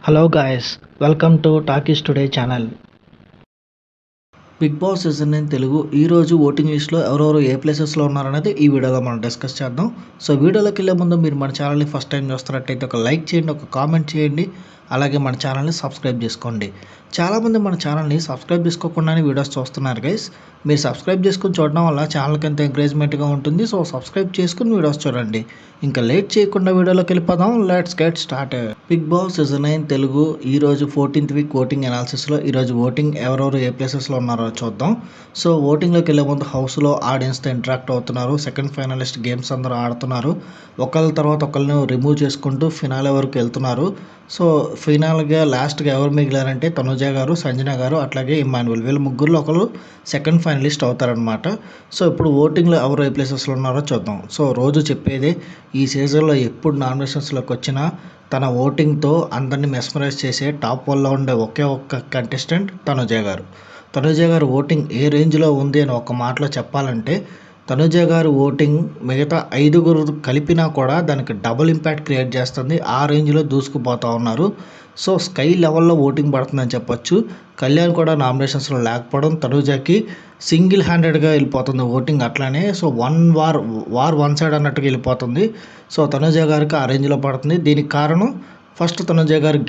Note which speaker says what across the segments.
Speaker 1: Hello guys, welcome to Talkies Today channel. Bigg Boss season 9 Telugu ఈరోజు voting లిస్ట్లో ఎవరెవరు ఏ ప్లేసెస్లో ఉన్నారనేది ఈ వీడియోలో మనం డిస్కస్ చేద్దాం. సో వీడియోలోకి వెళ్ళే ముందు మీరు మన ఛానల్ని ఫస్ట్ టైం చూస్తున్నట్టయితే ఒక లైక్ చేయండి, ఒక కామెంట్ చేయండి, అలాగే మన ఛానల్ని సబ్స్క్రైబ్ చేసుకోండి. చాలామంది మన ఛానల్ని సబ్స్క్రైబ్ చేసుకోకుండానే వీడియోస్ చూస్తున్నారు గైస్. మీరు సబ్స్క్రైబ్ చేసుకుని చూడడం వల్ల ఛానల్కి ఎంత ఎంకరేజ్మెంట్గా ఉంటుంది. సో సబ్స్క్రైబ్ చేసుకుని వీడియోస్ చూడండి. ఇంకా లేట్ చేయకుండా వీడియోలోకి వెళ్ళిపోదాం. Let's get started. Bigg Boss season 9 Telugu ఈరోజు 14th వీక్ ఓటింగ్ అనాలిసిస్లో ఈరోజు ఓటింగ్ ఎవరెవరు ఏ ప్లేసెస్లో ఉన్నారో చూద్దాం. సో ఓటింగ్లోకి వెళ్ళే ముందు హౌస్లో ఆడియన్స్తో ఇంటరాక్ట్ అవుతున్నారు. సెకండ్ ఫైనలిస్ట్ గేమ్స్ అందరూ ఆడుతున్నారు. ఒకళ్ళ తర్వాత ఒకళ్ళని రిమూవ్ చేసుకుంటూ ఫినాలే వరకు వెళ్తున్నారు. సో ఫైనల్గా లాస్ట్గా ఎవరు మిగిలారంటే తనుజ గారు, సంజన గారు, అట్లాగే ఇమ్మాన్యువల్. వీళ్ళు ముగ్గురులో ఒకరు సెకండ్ ఫైనలిస్ట్ అవుతారనమాట. సో ఇప్పుడు ఓటింగ్లో ఎవరు ఏ ప్లేసెస్లో ఉన్నారో చూద్దాం. సో రోజు చెప్పేదే ఈ సీజన్లో ఎప్పుడు నామినేషన్స్లోకి వచ్చినా తన ఓటింగ్తో అందరినీ మెస్మరైజ్ చేసే టాప్ 1లో ఉండే ఒకే ఒక్క కంటెస్టెంట్ తనుజ గారు. తనుజ గారు ఓటింగ్ ఏ రేంజ్లో ఉంది అని ఒక మాటలో చెప్పాలంటే తనుజ గారు ఓటింగ్ మిగతా 5గురు కలిపినా కూడా దానికి డబుల్ ఇంపాక్ట్ క్రియేట్ చేస్తుంది. ఆ రేంజ్లో దూసుకుపోతూ ఉన్నారు. సో స్కై లెవెల్లో ఓటింగ్ పడుతుందని చెప్పొచ్చు. కళ్యాణ్ కూడా నామినేషన్స్లో లేకపోవడం తనుజకి సింగిల్ హ్యాండెడ్గా వెళ్ళిపోతుంది ఓటింగ్ అట్లానే. సో వార్ వన్ సైడ్ అన్నట్టుగా వెళ్ళిపోతుంది. సో తనుజ గారికి ఆ రేంజ్లో పడుతుంది. దీనికి కారణం ఫస్ట్ తనుజ గారి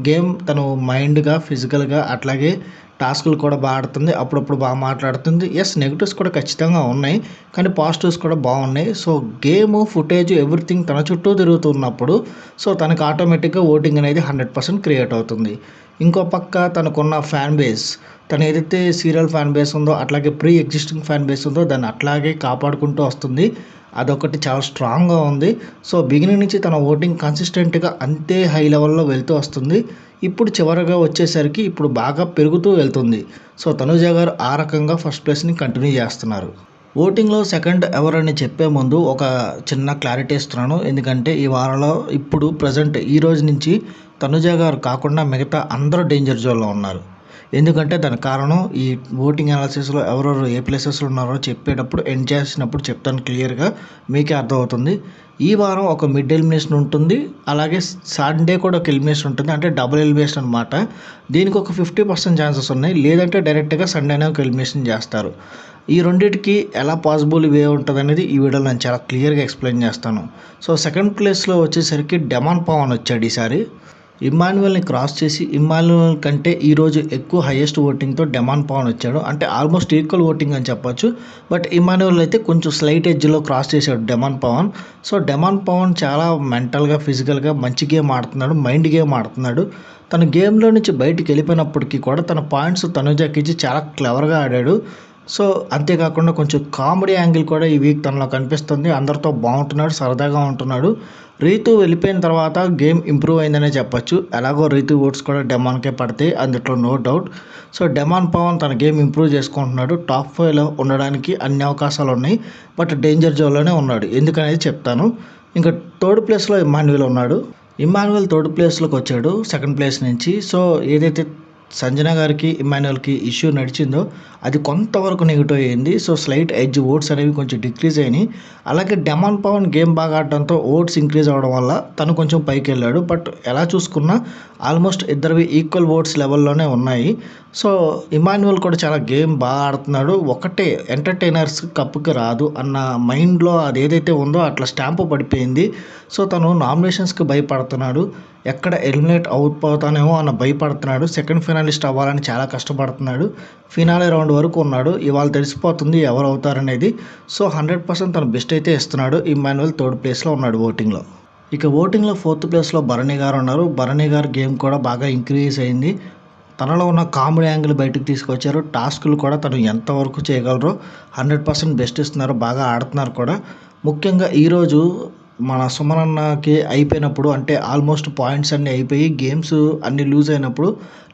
Speaker 1: గేమ్ తను మైండ్గా, ఫిజికల్గా, అట్లాగే టాస్కులు కూడా బాగా ఆడుతుంది. అప్పుడప్పుడు బాగా మాట్లాడుతుంది. ఎస్, నెగిటివ్స్ కూడా ఖచ్చితంగా ఉన్నాయి, కానీ పాజిటివ్స్ కూడా బాగున్నాయి. సో గేమ్, ఫుటేజ్, ఎవ్రీథింగ్ తన చుట్టూ తిరుగుతున్నప్పుడు సో తనకు ఆటోమేటిక్గా ఓటింగ్ అనేది 100% క్రియేట్ అవుతుంది. ఇంకో పక్క తనకున్న ఫ్యాన్ బేస్, తను ఏదైతే సీరియల్ ఫ్యాన్ బేస్ ఉందో అట్లాగే ప్రీ ఎగ్జిస్టింగ్ ఫ్యాన్ బేస్ ఉందో దాన్ని అట్లాగే కాపాడుకుంటూ వస్తుంది. అదొకటి చాలా స్ట్రాంగ్గా ఉంది. సో బిగినింగ్ నుంచి తన ఓటింగ్ కన్సిస్టెంట్గా అంతే హై లెవెల్లో వెళ్తూ వస్తుంది. ఇప్పుడు చివరగా వచ్చేసరికి ఇప్పుడు బాగా పెరుగుతూ వెళ్తుంది. సో తనుజ గారు ఆ రకంగా ఫస్ట్ ప్లేస్ని కంటిన్యూ చేస్తున్నారు. ఓటింగ్లో సెకండ్ ఎవరని చెప్పే ముందు ఒక చిన్న క్లారిటీ ఇస్తున్నాను. ఎందుకంటే ఈ వారంలో ఇప్పుడు ప్రజెంట్ ఈ రోజు నుంచి తనుజ గారు కాకుండా మిగతా అందరూ డేంజర్ జోన్లో ఉన్నారు. ఎందుకంటే దానికి కారణం ఈ ఓటింగ్ అనాలిసిస్లో ఎవరెవరు ఏ ప్లేసెస్లో ఉన్నారో చెప్పేటప్పుడు ఎండ్ చేసినప్పుడు చెప్తాను క్లియర్గా, మీకే అర్థమవుతుంది. ఈ వారం ఒక మిడ్ ఎలిమినేషన్ ఉంటుంది, అలాగే సండే కూడా ఒక ఎలిమినేషన్ ఉంటుంది. అంటే డబుల్ ఎలిమినేషన్ అనమాట. దీనికి ఒక 50% ఛాన్సెస్ ఉన్నాయి. లేదంటే డైరెక్ట్గా సండేనే ఒక ఎలిమినేషన్ చేస్తారు. ఈ రెండింటికి ఎలా పాసిబుల్ వే ఉంటుంది అనేది ఈ వీడియోలో నేను చాలా క్లియర్గా ఎక్స్ప్లెయిన్ చేస్తాను. సో సెకండ్ ప్లేస్లో వచ్చేసరికి డెమాన్ పవన్ వచ్చాడు ఈసారి. ఇమ్మాన్యువల్ని క్రాస్ చేసి ఇమ్మాన్యువల్ కంటే ఈరోజు ఎక్కువ హైయెస్ట్ ఓటింగ్తో డెమాన్ పవన్ వచ్చాడు. అంటే ఆల్మోస్ట్ ఈక్వల్ ఓటింగ్ అని చెప్పొచ్చు. బట్ ఇమ్మాన్యువల్ అయితే కొంచెం స్లైట్ ఎడ్జ్లో క్రాస్ చేశాడు demon Pawan. So demon Pawan చాలా మెంటల్గా, ఫిజికల్గా మంచి గేమ్ ఆడుతున్నాడు, మైండ్ గేమ్ ఆడుతున్నాడు. తన గేమ్లో నుంచి బయటికి వెళ్ళిపోయినప్పటికీ కూడా తన పాయింట్స్ తనుజకి ఇచ్చి చాలా క్లవర్గా ఆడాడు. సో అంతేకాకుండా కొంచెం కామెడీ యాంగిల్ కూడా ఈ వీక్ తనలో కనిపిస్తుంది. అందరితో బాగుంటున్నాడు, సరదాగా ఉంటున్నాడు. రీతు వెళ్ళిపోయిన తర్వాత గేమ్ ఇంప్రూవ్ అయిందనే చెప్పొచ్చు. ఎలాగో రీతు ఓట్స్ కూడా డెమాన్కే పడతాయి, అందులో no doubt. So demon Pawan తన గేమ్ ఇంప్రూవ్ చేసుకుంటున్నాడు. టాప్ 5లో ఉండడానికి అన్ని అవకాశాలు ఉన్నాయి. బట్ డేంజర్ జోన్లోనే ఉన్నాడు. ఎందుకనేది చెప్తాను. ఇంకా థర్డ్ ప్లేస్లో ఇమ్మాన్యువల్ ఉన్నాడు. ఇమ్మాన్యువల్ థర్డ్ ప్లేస్లోకి వచ్చాడు సెకండ్ ప్లేస్ నుంచి. సో ఏదైతే సంజన గారికి, ఇమ్మాన్యువల్కి ఇష్యూ నడిచిందో అది కొంతవరకు నెగిటివ్ అయ్యింది. సో స్లైట్ ఎడ్జ్ ఓట్స్ అనేవి కొంచెం డిక్రీజ్ అయినాయి. అలాగే డెమాన్ పవన్ గేమ్ బాగా ఆడడంతో ఓట్స్ ఇంక్రీజ్ అవ్వడం వల్ల తను కొంచెం పైకి వెళ్ళాడు. బట్ ఎలా చూసుకున్నా ఆల్మోస్ట్ ఇద్దరివి ఈక్వల్ ఓట్స్ లెవెల్లోనే ఉన్నాయి. సో ఇమాన్యువల్ కూడా చాలా గేమ్ బాగా ఆడుతున్నాడు. ఒకటే ఎంటర్టైనర్స్ కప్పుకి రాదు అన్న మైండ్లో అది ఏదైతే ఉందో అట్లా స్టాంపు పడిపోయింది. సో తను నామినేషన్స్కి భయపడుతున్నాడు. ఎక్కడ ఎలిమినేట్ అవుతానేమో అన్న భయపడుతున్నాడు. సెకండ్ ఫైనలిస్ట్ అవ్వాలని చాలా కష్టపడుతున్నాడు. ఫినాలే రౌండ్ వరకు ఉన్నాడు. ఇవాళ తెలిసిపోతుంది ఎవరు అవుతారనేది. సో 100% తను బెస్ట్ అయితే ఇస్తున్నాడు. ఇమాన్యువల్ థర్డ్ ప్లేస్లో ఉన్నాడు ఓటింగ్లో. ఇక ఓటింగ్లో ఫోర్త్ ప్లేస్లో భరణి గారు ఉన్నారు. భరణి గారు గేమ్ కూడా బాగా ఇంక్రీజ్ అయింది. తనలో ఉన్న కామెడీ యాంగిల్ బయటకు తీసుకొచ్చారు. టాస్కులు కూడా తను ఎంతవరకు చేయగలరో 100% బెస్ట్ ఇస్తున్నారు. బాగా ఆడుతున్నారు కూడా. ముఖ్యంగా ఈరోజు మన సుమన్ అన్నకి అయిపోయినప్పుడు, అంటే ఆల్మోస్ట్ పాయింట్స్ అన్నీ అయిపోయి గేమ్స్ అన్నీ లూజ్ అయినప్పుడు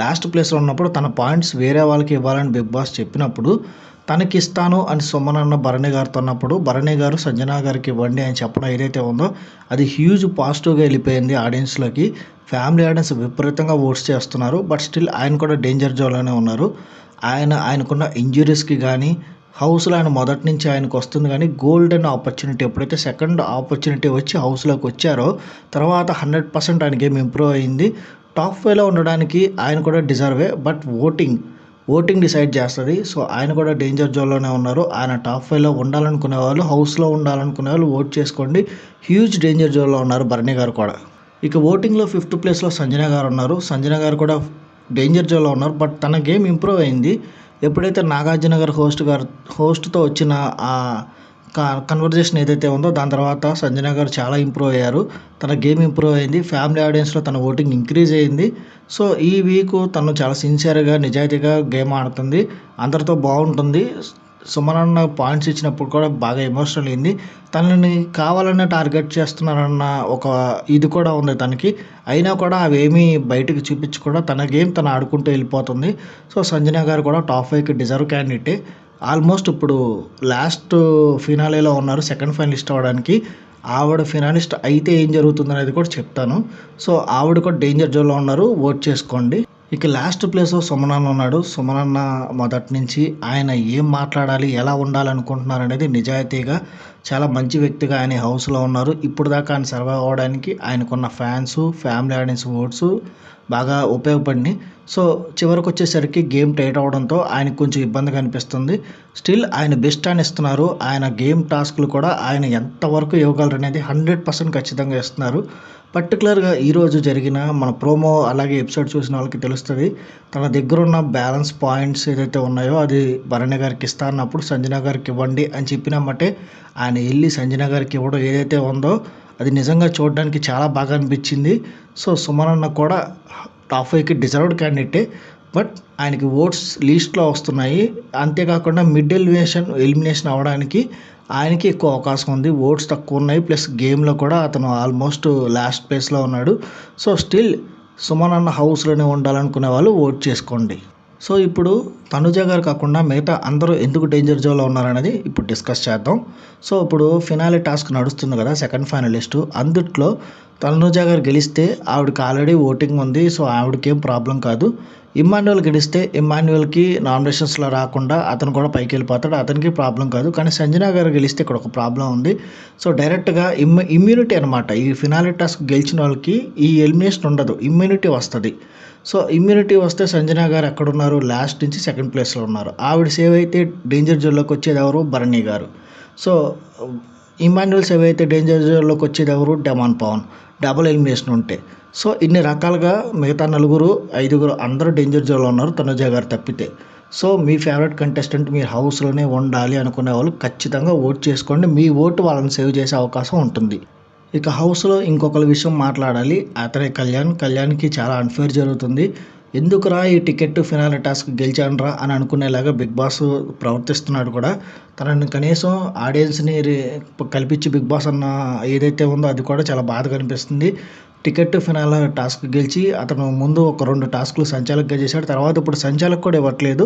Speaker 1: లాస్ట్ ప్లేస్లో ఉన్నప్పుడు తన పాయింట్స్ వేరే వాళ్ళకి ఇవ్వాలని బిగ్ బాస్ చెప్పినప్పుడు తనకి ఇస్తాను అని సుమన్ అన్న భరణి గారితో అన్నప్పుడు భరణి గారు సంజన గారికి ఇవ్వండి అని చెప్పడం ఏదైతే ఉందో అది హ్యూజ్ పాజిటివ్గా వెళ్ళిపోయింది ఆడియన్స్లోకి. ఫ్యామిలీ ఆడియన్స్ విపరీతంగా ఓట్స్ చేస్తున్నారు. బట్ స్టిల్ ఆయన కూడా డేంజర్ జోన్లోనే ఉన్నారు. ఆయనకున్న ఇంజురీస్కి కానీ హౌస్లో ఆయన మొదటి నుంచి ఆయనకు వస్తుంది, కానీ గోల్డెన్ ఆపర్చునిటీ ఎప్పుడైతే సెకండ్ ఆపర్చునిటీ వచ్చి హౌస్లోకి వచ్చారో తర్వాత 100% ఆయన గేమ్ ఇంప్రూవ్ అయింది. టాప్ 5లో ఉండడానికి ఆయన కూడా డిజర్వే. బట్ ఓటింగ్ డిసైడ్ చేస్తది. సో, ఆయన కూడా డేంజర్ జోన్‌లోనే ఉన్నారు. ఆయన టాప్ 5లో ఉండాలనుకునే వాళ్ళు, హౌస్‌లో ఉండాలనుకునే వాళ్ళు ఓట్ చేసుకోండి. హ్యూజ్ డేంజర్ జోన్‌లో ఉన్నారు భరణి గారు కూడా. ఇక ఓటింగ్‌లో ఫిఫ్త్ ప్లేస్‌లో సంజన గారు ఉన్నారు. సంజన గారు కూడా డేంజర్ జోన్‌లో ఉన్నారు. బట్ తన గేమ్ ఇంప్రూవ్ అయింది. ఎప్పుడైతే నాగార్జున గారు హోస్ట్‌తో వచ్చిన కన్వర్జేషన్ ఏదైతే ఉందో దాని తర్వాత సంజన గారు చాలా ఇంప్రూవ్ అయ్యారు. తన గేమ్ ఇంప్రూవ్ అయింది. ఫ్యామిలీ ఆడియన్స్‌లో తన ఓటింగ్ ఇంక్రీజ్ అయింది. సో, ఈ వీక్ తను చాలా సిన్సియర్‌గా, నిజాయితీగా గేమ్ ఆడుతుంది. అందరితో బాగుంటుంది. సుమనన్న పాయింట్స్ ఇచ్చినప్పుడు కూడా బాగా ఎమోషనల్ అయింది. తనని కావాలనే టార్గెట్ చేస్తున్నారన్న ఒక ఇది కూడా ఉంది తనకి. అయినా కూడా అవేమీ బయటకి చూపించకుండా తన గేమ్ తను ఆడుకుంటూ వెళ్ళిపోతుంది. సో, సంజన గారు కూడా టాప్ 5కి డిజర్వ్ క్యాండిడేటే. ఆల్మోస్ట్ ఇప్పుడు లాస్ట్ ఫినాలేలో ఉన్నారు సెకండ్ ఫైనలిస్ట్ అవ్వడానికి. ఆవిడ ఫినాలిస్ట్ అయితే ఏం జరుగుతుందనేది కూడా చెప్తాను. సో, ఆవిడ కూడా డేంజర్ జోన్‌లో ఉన్నారు. ఓట్ చేసుకోండి. ఇక లాస్ట్ ప్లేస్‌లో సుమనన్న ఉన్నాడు. సుమనన్న మొదటి నుంచి ఆయన ఏం మాట్లాడాలి, ఎలా ఉండాలనుకుంటున్నారనేది నిజాయితీగా చాలా మంచి వ్యక్తిగా ఆయన హౌస్‌లో ఉన్నారు. ఇప్పుడు దాకా ఆయన సర్వైవ్ అవ్వడానికి ఆయనకున్న ఫ్యాన్స్, ఫ్యామిలీ ఆడియన్స్ ఓట్స్ బాగా ఉపయోగపడినాయి. సో, చివరికొచ్చేసరికి గేమ్ టైట్ అవ్వడంతో ఆయనకు కొంచెం ఇబ్బందిగా అనిపిస్తుంది. స్టిల్ ఆయన బెస్ట్ అని ఇస్తున్నారు. ఆయన గేమ్ టాస్క్‌లు కూడా ఆయన ఎంతవరకు ఇవ్వగలరనేది 100% ఖచ్చితంగా ఇస్తున్నారు. పర్టిక్యులర్‌గా ఈరోజు జరిగిన మన ప్రోమో అలాగే ఎపిసోడ్ చూసిన వాళ్ళకి తెలుస్తది. తన దగ్గరున్న బ్యాలెన్స్ పాయింట్స్ ఏదైతే ఉన్నాయో అది భరణి గారికి ఇస్తా అన్నప్పుడు సంజన గారికి ఇవ్వండి అని చెప్పినమ్మటే ఆయన ఎళ్లి సంజన గారికి ఇవ్వడం ఏదైతే ఉందో అది నిజంగా చూడడానికి చాలా బాగా అనిపించింది. సో, సుమనన్న కూడా టాప్ 5కి డిజర్వ్డ్ క్యాండిడేటే. బట్ ఆయనకి ఓట్స్ లీస్ట్‌లో వస్తున్నాయి. అంతేకాకుండా మిడ్ ఎలిమినేషన్ అవ్వడానికి ఆయనకి ఎక్కువ అవకాశం ఉంది. ఓట్స్ తక్కువ ఉన్నాయి. ప్లస్ గేమ్‌లో కూడా అతను ఆల్మోస్ట్ లాస్ట్ ప్లేస్‌లో ఉన్నాడు. సో, స్టిల్ సుమనన్న హౌస్‌లోనే ఉండాలనుకునే వాళ్ళు ఓట్ చేసుకోండి. సో, ఇప్పుడు తనుజ గారు కాకుండా మిగతా అందరూ ఎందుకు డేంజర్ జోన్‌లో ఉన్నారనేది ఇప్పుడు డిస్కస్ చేద్దాం. సో, ఇప్పుడు ఫినాలే టాస్క్ నడుస్తుంది కదా! సెకండ్ ఫైనలిస్టు. అందుట్లో తనుజ గారు గెలిస్తే ఆవిడకి ఆల్రెడీ ఓటింగ్ ఉంది. సో, ఆవిడకేం ప్రాబ్లమ్ కాదు. ఇమ్మాన్యుయల్ గెలిస్తే ఇమ్మాన్యుయల్‌కి నామినేషన్స్‌లో రాకుండా అతను కూడా పైకెళ్ళిపోతాడు. అతనికి ప్రాబ్లమ్ కాదు. కానీ సంజన గారు గెలిస్తే ఇక్కడ ఒక ప్రాబ్లమ్ ఉంది. సో, డైరెక్ట్‌గా ఇమ్యూనిటీ అనమాట. ఈ ఫినాలే టాస్క్ గెలిచిన వాళ్ళకి ఈ ఎలిమినేషన్ ఉండదు. ఇమ్యూనిటీ వస్తది. సో, ఇమ్యూనిటీ వస్తే సంజన గారు ఎక్కడున్నారు? లాస్ట్ నుంచి సెకండ్ ప్లేస్‌లో ఉన్నారు. ఆవిడ సేవ్ అయితే డేంజర్ జోన్‌లోకి వచ్చేది ఎవరు? భరణి గారు. సో, ఇమ్మాన్యుయల్ సేవ్ అయితే డేంజర్ జోన్‌లోకి వచ్చేది ఎవరు? డెమాన్ పవన్. డబుల్ ఎలిమినేషన్ ఉంటే. సో, ఇన్ని రకాలుగా మిగతా నలుగురు, ఐదుగురు అందరూ డేంజర్ జోన్‌లో ఉన్నారు తనుజ గారు తప్పితే. సో, మీ ఫేవరెట్ కంటెస్టెంట్ మీ హౌస్‌లోనే ఉండాలి అనుకునే వాళ్ళు ఖచ్చితంగా ఓట్ చేసుకోండి. మీ ఓటు వాళ్ళని సేవ్ చేసే అవకాశం ఉంటుంది. ఇక హౌస్‌లో ఇంకొకరి విషయం మాట్లాడాలి. అతనే కళ్యాణ్. కళ్యాణ్‌కి చాలా అన్‌ఫెయిర్ జరుగుతుంది. ఎందుకురా ఈ టికెట్ ఫినాలే టాస్క్ గెలిచానురా అని అనుకునేలాగా బిగ్ బాస్ ప్రవర్తిస్తున్నాడు కూడా. తనని కనీసం ఆడియన్స్‌ని కల్పించి బిగ్ బాస్ అన్న ఏదైతే ఉందో అది కూడా చాలా బాధగా అనిపిస్తుంది. టికెట్ ఫినాలే టాస్క్ గెలిచి అతను ముందు ఒక 2 టాస్క్‌లు సంచాలకుగా చేశాడు. తర్వాత ఇప్పుడు సంచాలక్ కూడా ఇవ్వట్లేదు.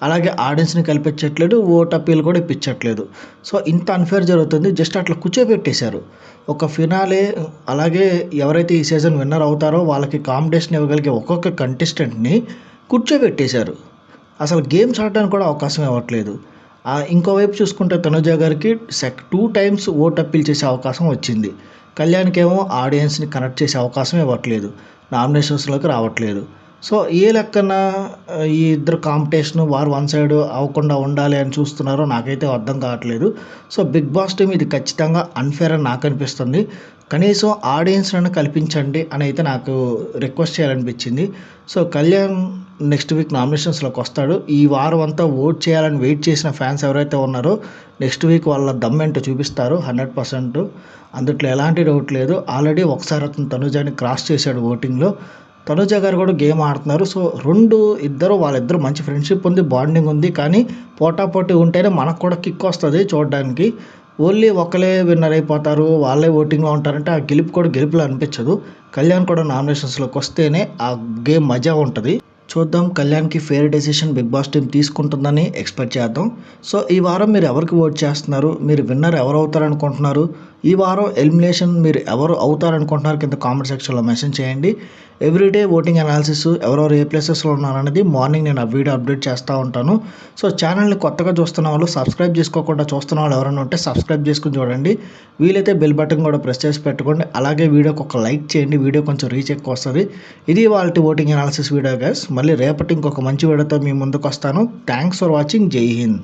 Speaker 1: అలాగే ఆడియన్స్‌ని కల్పించట్లేదు. ఓట్ అప్పీల్ కూడా ఇప్పించట్లేదు. సో, ఇంత అన్‌ఫెయిర్ జరుగుతుంది. జస్ట్ అట్లా కూర్చోబెట్టేశారు. ఒక ఫినాలే అలాగే ఎవరైతే ఈ సీజన్ విన్నర్ అవుతారో వాళ్ళకి కాంపిటీషన్ ఇవ్వగలిగే ఒక్కొక్క కంటెస్టెంట్‌ని కూర్చోబెట్టేశారు. అసలు గేమ్స్ ఆడడానికి కూడా అవకాశం ఇవ్వట్లేదు. ఇంకోవైపు చూసుకుంటే తనుజ గారికి 2 టైమ్స్ ఓట్ అప్పీల్ చేసే అవకాశం వచ్చింది. కళ్యాణ్‌కేమో ఆడియన్స్‌ని కనెక్ట్ చేసే అవకాశం ఇవ్వట్లేదు. నామినేషన్స్‌లోకి రావట్లేదు. సో, ఏ లెక్కన ఈ ఇద్దరు కాంపిటీషను వారు వన్ సైడ్ అవ్వకుండా ఉండాలి అని చూస్తున్నారో నాకైతే అర్థం కావట్లేదు. సో, బిగ్ బాస్ టీమ్ ఇది ఖచ్చితంగా అన్‌ఫెయిర్ అని నాకు అనిపిస్తుంది. కనీసం ఆడియన్స్‌లను కల్పించండి అని అయితే నాకు రిక్వెస్ట్ చేయాలనిపించింది. సో, కళ్యాణ్ నెక్స్ట్ వీక్ నామినేషన్స్‌లోకి వస్తాడు. ఈ వారం అంతా ఓట్ చేయాలని వెయిట్ చేసిన ఫ్యాన్స్ ఎవరైతే ఉన్నారో నెక్స్ట్ వీక్ వాళ్ళ దమ్మేంటో చూపిస్తారు 100%. అందుట్లో ఎలాంటి డౌట్ లేదు. ఆల్రెడీ ఒకసారి అతను తనుజాని క్రాస్ చేశాడు ఓటింగ్‌లో. తనుజ గారు కూడా గేమ్ ఆడుతున్నారు. సో, వాళ్ళిద్దరూ మంచి ఫ్రెండ్షిప్ ఉంది, బాండింగ్ ఉంది. కానీ పోటాపోటీ ఉంటేనే మనకు కూడా కిక్ వస్తది చూడడానికి. ఓన్లీ ఒకళ్ళే విన్నర్ అయిపోతారు, వాళ్ళే ఓటింగ్‌లో ఉంటారంటే ఆ గెలుపు కూడా గెలుపులా అనిపించదు. కళ్యాణ్ కూడా నామినేషన్స్‌లోకి వస్తేనే ఆ గేమ్ మజా ఉంటది. చూద్దాం కళ్యాణ్‌కి fair decision Bigg Boss team తీసుకుంటుందని ఎక్స్‌పెక్ట్ చేద్దాం. సో, ఈ వారం మీరు ఎవరికి ఓట్ చేస్తున్నారు? మీరు విన్నర్ ఎవరవుతారనుకుంటున్నారు? ఈ వారం ఎలిమినేషన్ మీరు ఎవరు అవుతారనుకుంటున్నారు కింద కామెంట్ సెక్షన్లో మెన్షన్ చేయండి. ఎవ్రీడే ఓటింగ్ అనాలిసిస్ ఎవరెవరు ఏ ప్లేసెస్లో ఉన్నారనేది మార్నింగ్ నేను ఆ వీడియో అప్డేట్ చేస్తూ ఉంటాను. సో ఛానల్ని కొత్తగా చూస్తున్న వాళ్ళు, సబ్స్క్రైబ్ చేసుకోకుండా చూస్తున్న వాళ్ళు ఎవరైనా ఉంటే సబ్స్క్రైబ్ చేసుకుని చూడండి. వీలైతే బెల్ బటన్ కూడా ప్రెస్ చేసి పెట్టుకోండి. అలాగే వీడియోకి ఒక లైక్ చేయండి, వీడియో కొంచెం రీచ్ ఎక్కువ వస్తుంది. ఇది వాళ్ళ ఓటింగ్ అనాలిసిస్ వీడియో గైస్. మళ్ళీ రేపటి ఇంకొక మంచి వీడియోతో మీ ముందుకు వస్తాను. Thanks for watching. జై హింద్.